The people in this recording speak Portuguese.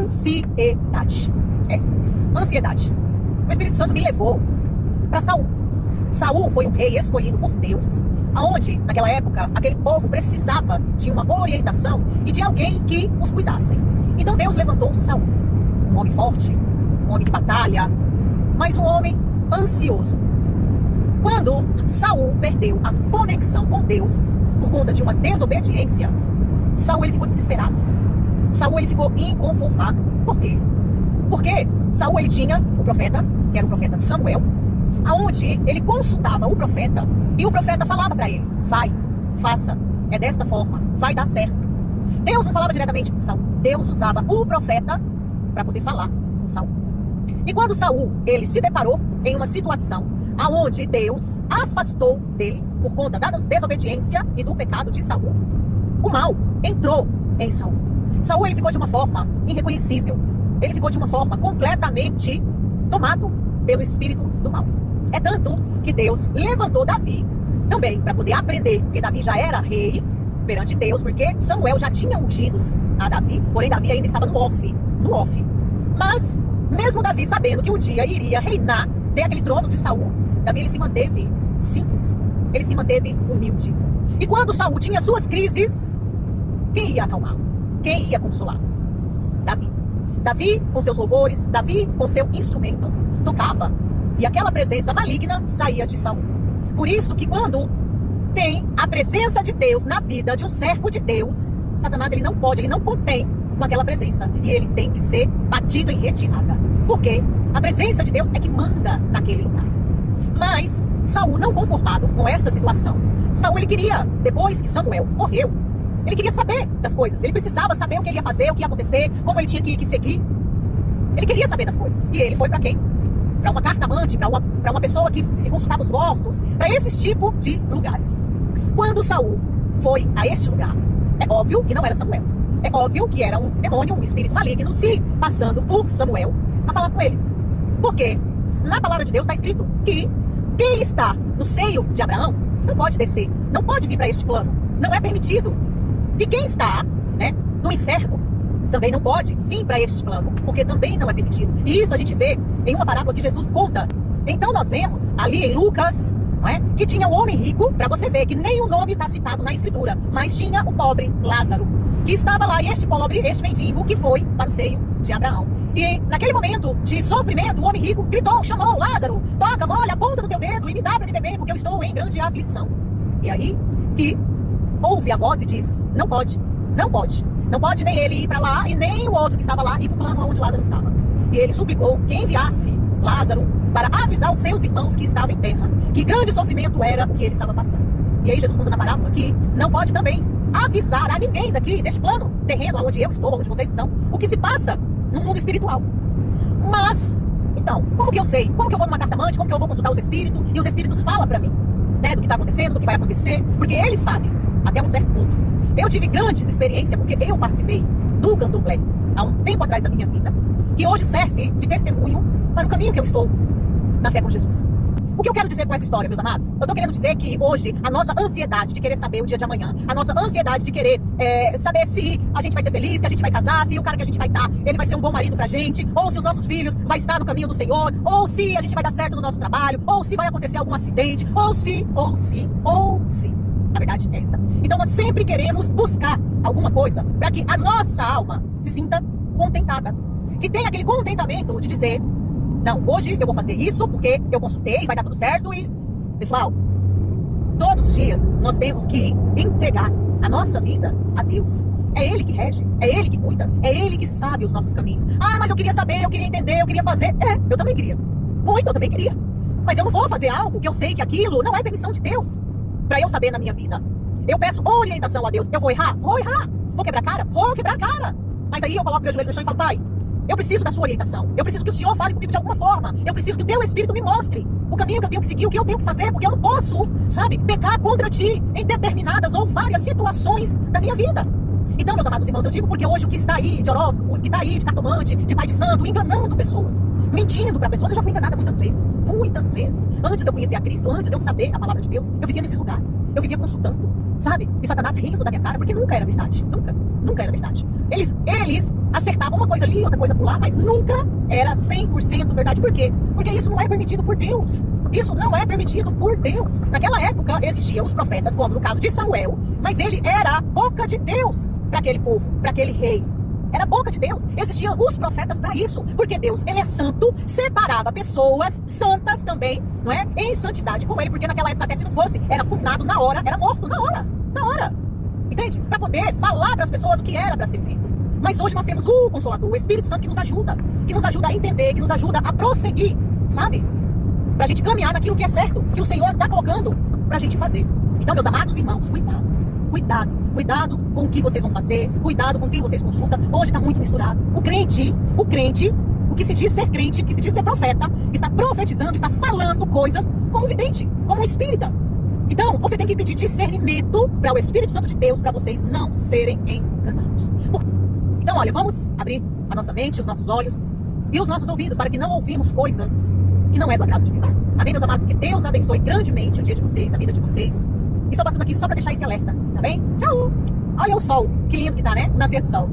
ansiedade. Ansiedade. O Espírito Santo me levou para Saul. Saul foi um rei escolhido por Deus, aonde, naquela época, aquele povo precisava de uma orientação e de alguém que os cuidasse. Então Deus levantou Saul, um homem forte, um homem de batalha, mas um homem ansioso. Quando Saul perdeu a conexão com Deus por conta de uma desobediência, Saul ele ficou desesperado. Saul ele ficou inconformado. Por quê? Porque Saul ele tinha o profeta, que era o profeta Samuel, aonde ele consultava o profeta e o profeta falava para ele: vai, faça, é desta forma, vai dar certo. Deus não falava diretamente com Saul. Deus usava o profeta para poder falar com Saul. E quando Saul ele se deparou em uma situação aonde Deus afastou dele por conta da desobediência e do pecado de Saul, o mal entrou em Saul. Saul ele ficou de uma forma irreconhecível. Ele ficou de uma forma completamente tomado pelo espírito do mal. É tanto que Deus levantou Davi também para poder aprender, porque Davi já era rei perante Deus, porque Samuel já tinha ungido a Davi, porém Davi ainda estava no off. Mas, mesmo Davi sabendo que um dia iria reinar, ter aquele trono de Saul, Davi ele se manteve simples, ele se manteve humilde. E quando Saul tinha suas crises, quem ia acalmá-lo? Quem ia consolá-lo? Davi. Davi com seus louvores, Davi com seu instrumento, tocava. E aquela presença maligna saía de Saul. Por isso que quando tem a presença de Deus na vida de um servo de Deus, Satanás ele não pode, ele não contém com aquela presença. E ele tem que ser batido em retirada. Porque a presença de Deus é que manda naquele lugar. Mas Saul, não conformado com esta situação, Saul ele queria, depois que Samuel morreu, ele queria saber das coisas. Ele precisava saber o que ele ia fazer, o que ia acontecer, como ele tinha que seguir. Ele queria saber das coisas. E ele foi para quem? Para uma cartomante, para uma pessoa que consultava os mortos, para esses tipos de lugares. Quando Saul foi a este lugar, é óbvio que não era Samuel. É óbvio que era um demônio, um espírito maligno, se passando por Samuel a falar com ele. Porque na palavra de Deus está escrito que quem está no seio de Abraão não pode descer, não pode vir para este plano. Não é permitido. E quem está, no inferno também não pode vir para este plano, porque também não é permitido. E isso a gente vê em uma parábola que Jesus conta. Então nós vemos ali em Lucas, que tinha o homem rico, para você ver que nem o nome está citado na escritura, mas tinha o pobre Lázaro, que estava lá, e este pobre, este mendigo, que foi para o seio de Abraão. E naquele momento de sofrimento, o homem rico gritou, chamou: Lázaro, toca, molha a ponta do teu dedo e me dá para me beber, porque eu estou em grande aflição. E aí que ouve a voz e diz: não pode, não pode. Não pode nem ele ir para lá e nem o outro que estava lá ir para o plano onde Lázaro estava. E ele suplicou que enviasse Lázaro para avisar os seus irmãos que estavam em terra, que grande sofrimento era o que ele estava passando. E aí Jesus conta na parábola que não pode também avisar a ninguém daqui, deste plano terreno, onde eu estou, onde vocês estão, o que se passa no mundo espiritual. Mas, então, como que eu sei? Como que eu vou numa cartomante? Como que eu vou consultar os espíritos? E os espíritos falam para mim, do que está acontecendo, do que vai acontecer, porque eles sabem até um certo ponto. Eu tive grandes experiências porque eu participei do candomblé há um tempo atrás da minha vida, que hoje serve de testemunho para o caminho que eu estou na fé com Jesus. O que eu quero dizer com essa história, meus amados? Eu estou querendo dizer que hoje a nossa ansiedade de querer saber o dia de amanhã, a nossa ansiedade de querer saber se a gente vai ser feliz, se a gente vai casar, se o cara que a gente vai estar, ele vai ser um bom marido pra gente, ou se os nossos filhos vai estar no caminho do Senhor, ou se a gente vai dar certo no nosso trabalho, ou se vai acontecer algum acidente, ou se. A verdade é essa. Então nós sempre queremos buscar alguma coisa para que a nossa alma se sinta contentada. Que tenha aquele contentamento de dizer: não, hoje eu vou fazer isso porque eu consultei, vai dar tudo certo. E, pessoal, todos os dias nós temos que entregar a nossa vida a Deus. É Ele que rege, é Ele que cuida, é Ele que sabe os nossos caminhos. Ah, mas eu queria saber, eu queria entender, eu queria fazer. Eu também queria. Muito, eu também queria. Mas eu não vou fazer algo que eu sei que aquilo não é permissão de Deus para eu saber na minha vida. Eu peço orientação a Deus. Eu vou errar? Vou errar. Vou quebrar cara? Vou quebrar cara. Mas aí eu coloco meu joelho no chão e falo: Pai, eu preciso da sua orientação. Eu preciso que o Senhor fale comigo de alguma forma. Eu preciso que o teu Espírito me mostre o caminho que eu tenho que seguir, o que eu tenho que fazer, porque eu não posso, pecar contra ti em determinadas ou várias situações da minha vida. Então, meus amados irmãos, eu digo porque hoje o que está aí de horóscopo, o que está aí de cartomante, de pai de santo, enganando pessoas, mentindo para pessoas, eu já fui enganada muitas vezes. Muitas vezes. Antes de eu conhecer a Cristo, antes de eu saber a palavra de Deus, eu vivia nesses lugares. Eu vivia consultando, E Satanás rindo da minha cara, porque nunca era verdade. Nunca. Nunca era verdade. Eles acertavam uma coisa ali, outra coisa por lá, mas nunca era 100% verdade. Por quê? Porque isso não é permitido por Deus. Isso não é permitido por Deus. Naquela época existiam os profetas, como no caso de Samuel, mas ele era a boca de Deus para aquele povo, para aquele rei. Era a boca de Deus. Existiam os profetas para isso. Porque Deus, ele é santo, separava pessoas santas também, não é? Em santidade como ele, porque naquela época até se não fosse, era fundado na hora, era morto na hora. Na hora. Entende? Para poder falar para as pessoas o que era para ser feito. Mas hoje nós temos o Consolador, o Espírito Santo que nos ajuda a entender, que nos ajuda a prosseguir, sabe? Pra gente caminhar naquilo que é certo, que o Senhor está colocando pra gente fazer. Então, meus amados irmãos, cuidado com o que vocês vão fazer, cuidado com quem vocês consultam. Hoje está muito misturado. O crente, o que se diz ser crente, o que se diz ser profeta, está profetizando, está falando coisas como vidente, como espírita. Então, você tem que pedir discernimento para o Espírito Santo de Deus, para vocês não serem enganados. Então, olha, vamos abrir a nossa mente, os nossos olhos e os nossos ouvidos, para que não ouvimos coisas que não é do agrado de Deus. Amém, meus amados? Que Deus abençoe grandemente o dia de vocês, a vida de vocês. Estou passando aqui só para deixar esse alerta, tá bem? Tchau! Olha o sol, que lindo que tá, né? O nascer do sol.